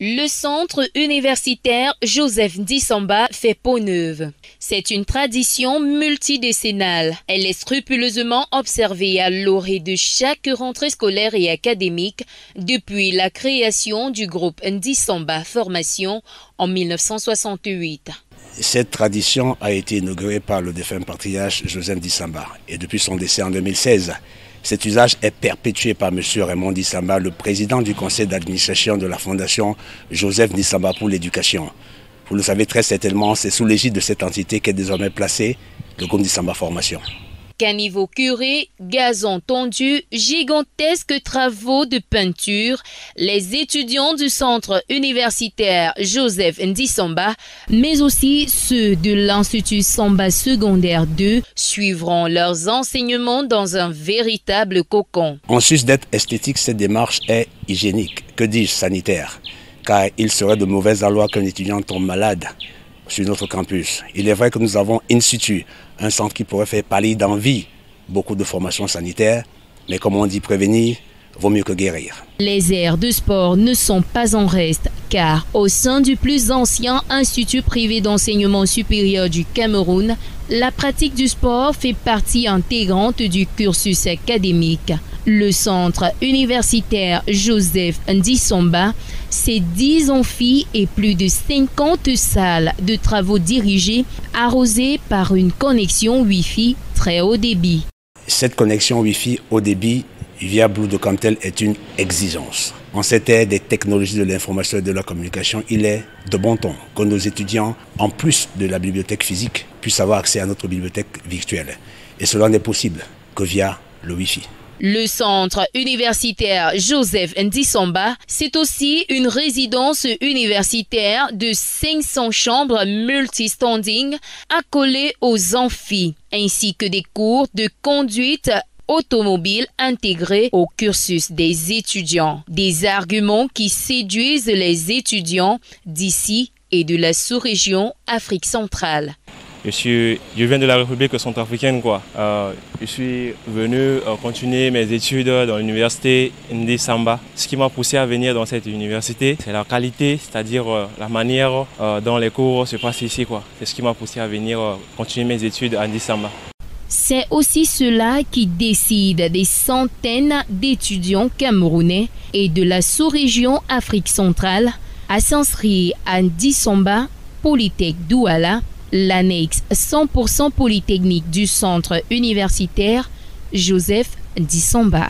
Le centre universitaire Joseph Ndisamba fait peau neuve. C'est une tradition multidécennale. Elle est scrupuleusement observée à l'orée de chaque rentrée scolaire et académique depuis la création du groupe Ndisamba Formation en 1968. Cette tradition a été inaugurée par le défunt patriarche Joseph Ndisamba et depuis son décès en 2016, cet usage est perpétué par M. Raymond Ndisamba, le président du conseil d'administration de la fondation Joseph Ndisamba pour l'éducation. Vous le savez très certainement, c'est sous l'égide de cette entité qu'est désormais placé le groupe Ndisamba Formation. Caniveau curé, gazon tondu, gigantesques travaux de peinture, les étudiants du centre universitaire Joseph Ndisamba, mais aussi ceux de l'Institut Samba secondaire 2, suivront leurs enseignements dans un véritable cocon. En sus d'être esthétique, cette démarche est hygiénique, que dis-je sanitaire, car il serait de mauvaise aloi qu'un étudiant tombe malade sur notre campus. Il est vrai que nous avons in situ un centre qui pourrait faire pâlir d'envie beaucoup de formations sanitaires, mais comme on dit, prévenir vaut mieux que guérir. Les aires de sport ne sont pas en reste, car au sein du plus ancien institut privé d'enseignement supérieur du Cameroun, la pratique du sport fait partie intégrante du cursus académique. Le centre universitaire Joseph Ndisamba, c'est 10 amphis et plus de 50 salles de travaux dirigées, arrosées par une connexion Wi-Fi très haut débit. Cette connexion Wi-Fi haut débit via Blue comme telle est une exigence. En cette ère des technologies de l'information et de la communication, il est de bon ton que nos étudiants, en plus de la bibliothèque physique, puissent avoir accès à notre bibliothèque virtuelle. Et cela n'est possible que via le Wi-Fi. Le centre universitaire Joseph Ndisamba, c'est aussi une résidence universitaire de 500 chambres multistanding accolées aux amphis, ainsi que des cours de conduite automobile intégrés au cursus des étudiants. Des arguments qui séduisent les étudiants d'ici et de la sous-région Afrique centrale. Je viens de la République centrafricaine, je suis venu continuer mes études dans l'université Ndisamba. Ce qui m'a poussé à venir dans cette université, c'est la qualité, c'est-à-dire la manière dont les cours se passent ici, C'est ce qui m'a poussé à venir continuer mes études à Ndisamba. C'est aussi cela qui décide des centaines d'étudiants camerounais et de la sous-région Afrique centrale à s'inscrire à Ndisamba Polytech Douala, l'annexe 100% polytechnique du centre universitaire Joseph Ndisamba.